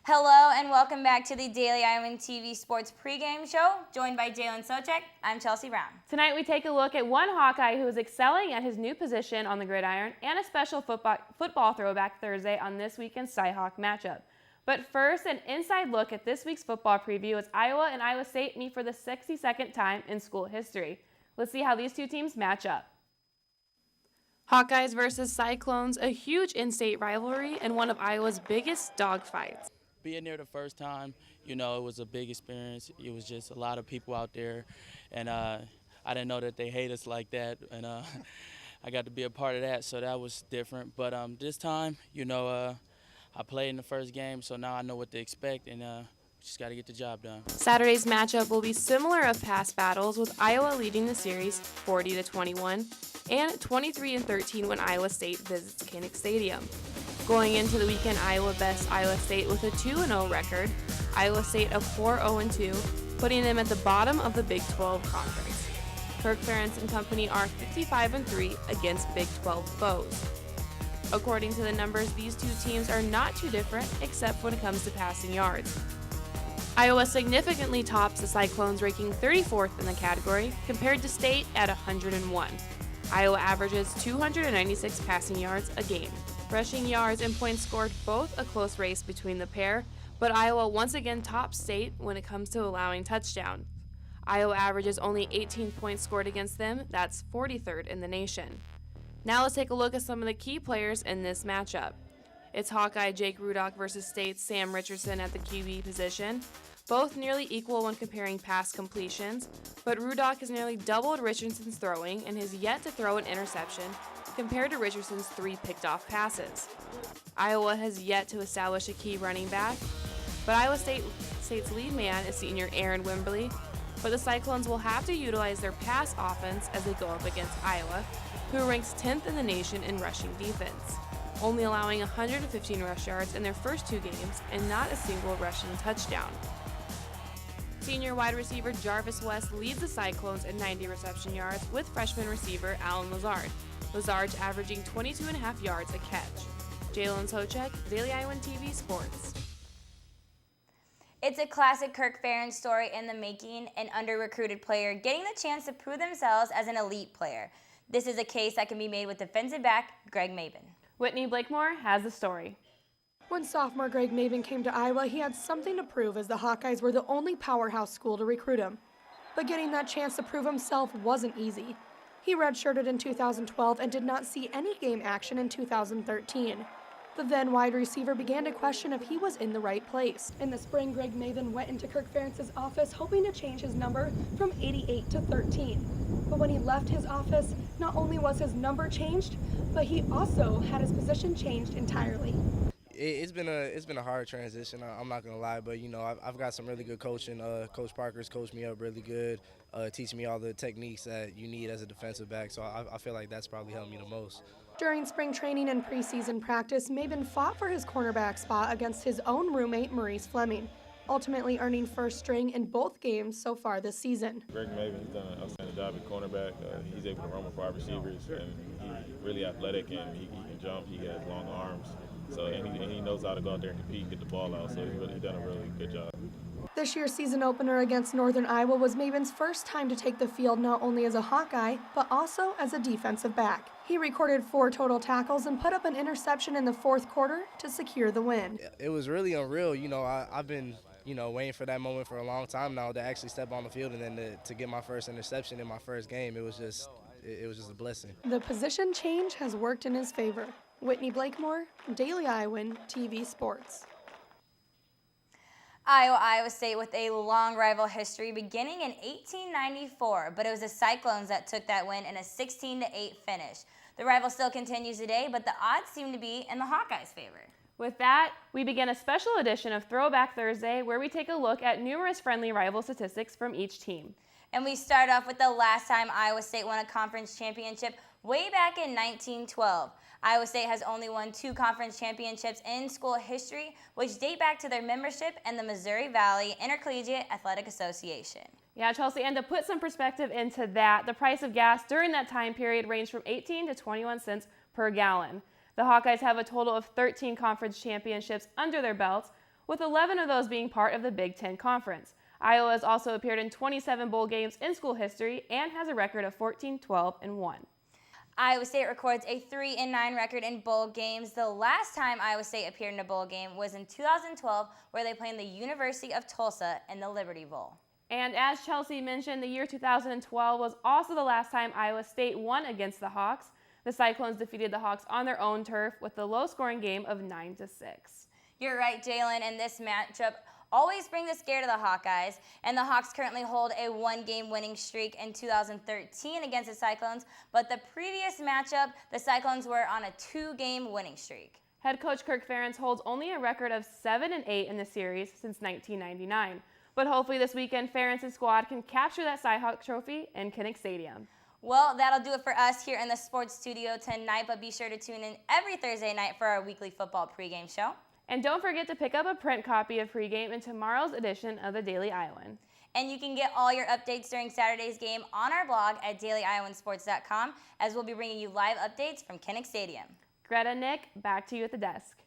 Hello and welcome back to the Daily Iowan TV Sports pregame show, joined by Jalen Socek. I'm Chelsea Brown. Tonight we take a look at one Hawkeye who is excelling at his new position on the gridiron and a special football throwback Thursday on this weekend's Cy-Hawk matchup. But first, an inside look at this week's football preview as Iowa and Iowa State meet for the 62nd time in school history. Let's see how these two teams match up. Hawkeyes versus Cyclones, a huge in-state rivalry and one of Iowa's biggest dogfights. Being there the first time, it was a big experience. It was just a lot of people out there, and I didn't know that they hate us like that, and I got to be a part of that, so that was different. But this time, I played in the first game, so now I know what to expect, and just got to get the job done. Saturday's matchup will be similar of past battles, with Iowa leading the series 40-21 and 23-13 when Iowa State visits Kinnick Stadium. Going into the weekend, Iowa bests Iowa State with a 2-0 record, Iowa State a 4-0-2, putting them at the bottom of the Big 12 Conference. Kirk Ferentz and company are 55-3 against Big 12 foes. According to the numbers, these two teams are not too different except when it comes to passing yards. Iowa significantly tops the Cyclones, ranking 34th in the category, compared to State at 101. Iowa averages 296 passing yards a game. Rushing yards and points scored, both a close race between the pair, but Iowa once again tops State when it comes to allowing touchdowns. Iowa averages only 18 points scored against them, that's 43rd in the nation. Now let's take a look at some of the key players in this matchup. It's Hawkeye Jake Rudock versus State's Sam Richardson at the QB position. Both nearly equal when comparing pass completions, but Rudock has nearly doubled Richardson's throwing and has yet to throw an interception compared to Richardson's 3 picked-off passes. Iowa has yet to establish a key running back, but Iowa State's lead man is senior Aaron Wimberly, but the Cyclones will have to utilize their pass offense as they go up against Iowa, who ranks 10th in the nation in rushing defense, only allowing 115 rush yards in their first 2 games and not a single rushing touchdown. Senior wide receiver Jarvis West leads the Cyclones at 90 reception yards with freshman receiver Alan Lazard. Lazard's averaging 22.5 yards a catch. Jalen Socek, Daily Iowan TV Sports. It's a classic Kirk Ferentz story in the making, an under-recruited player getting the chance to prove themselves as an elite player. This is a case that can be made with defensive back Greg Maben. Whitney Blakemore has the story. When sophomore Greg Maben came to Iowa, he had something to prove as the Hawkeyes were the only powerhouse school to recruit him. But getting that chance to prove himself wasn't easy. He redshirted in 2012 and did not see any game action in 2013. The then wide receiver began to question if he was in the right place. In the spring, Greg Maben went into Kirk Ferentz's office hoping to change his number from 88 to 13. But when he left his office, not only was his number changed, but he also had his position changed entirely. It's been a hard transition. I'm not gonna lie, but I've got some really good coaching. Coach Parker's coached me up really good, teaching me all the techniques that you need as a defensive back. So I feel like that's probably helped me the most. During spring training and preseason practice, Maben fought for his cornerback spot against his own roommate Maurice Fleming, ultimately earning first string in both games so far this season. Greg Maben has done an outstanding job at cornerback. He's able to run with our receivers, and he's really athletic, and he can jump. He has long arms, so and he knows how to go out there and compete and get the ball out. So he's done a really good job. This year's season opener against Northern Iowa was Maben's first time to take the field not only as a Hawkeye, but also as a defensive back. He recorded 4 total tackles and put up an interception in the fourth quarter to secure the win. It was really unreal. I've been waiting for that moment for a long time now to actually step on the field and then to get my first interception in my first game. It was just a blessing. The position change has worked in his favor. Whitney Blakemore, Daily Iowan TV Sports. Iowa State with a long rival history beginning in 1894, but it was the Cyclones that took that win in a 16-8 finish. The rival still continues today, but the odds seem to be in the Hawkeyes' favor. With that, we begin a special edition of Throwback Thursday where we take a look at numerous friendly rival statistics from each team. And we start off with the last time Iowa State won a conference championship way back in 1912. Iowa State has only won 2 conference championships in school history, which date back to their membership in the Missouri Valley Intercollegiate Athletic Association. Yeah, Chelsea, and to put some perspective into that, the price of gas during that time period ranged from 18 to 21 cents per gallon. The Hawkeyes have a total of 13 conference championships under their belts, with 11 of those being part of the Big Ten Conference. Iowa has also appeared in 27 bowl games in school history and has a record of 14, 12, and 1. Iowa State records a 3-9 record in bowl games. The last time Iowa State appeared in a bowl game was in 2012, where they played the University of Tulsa in the Liberty Bowl. And as Chelsea mentioned, the year 2012 was also the last time Iowa State won against the Hawks. The Cyclones defeated the Hawks on their own turf with a low-scoring game of 9-6. You're right, Jalen, and this matchup always brings a scare to the Hawkeyes, and the Hawks currently hold a one-game winning streak in 2013 against the Cyclones, but the previous matchup, the Cyclones were on a 2-game winning streak. Head coach Kirk Ferentz holds only a record of 7-8 in the series since 1999, but hopefully this weekend Ferentz's squad can capture that Cyhawk trophy in Kinnick Stadium. Well, that'll do it for us here in the sports studio tonight, but be sure to tune in every Thursday night for our weekly football pregame show. And don't forget to pick up a print copy of pregame in tomorrow's edition of the Daily Iowan. And you can get all your updates during Saturday's game on our blog at dailyiowansports.com, as we'll be bringing you live updates from Kinnick Stadium. Greta, Nick, back to you at the desk.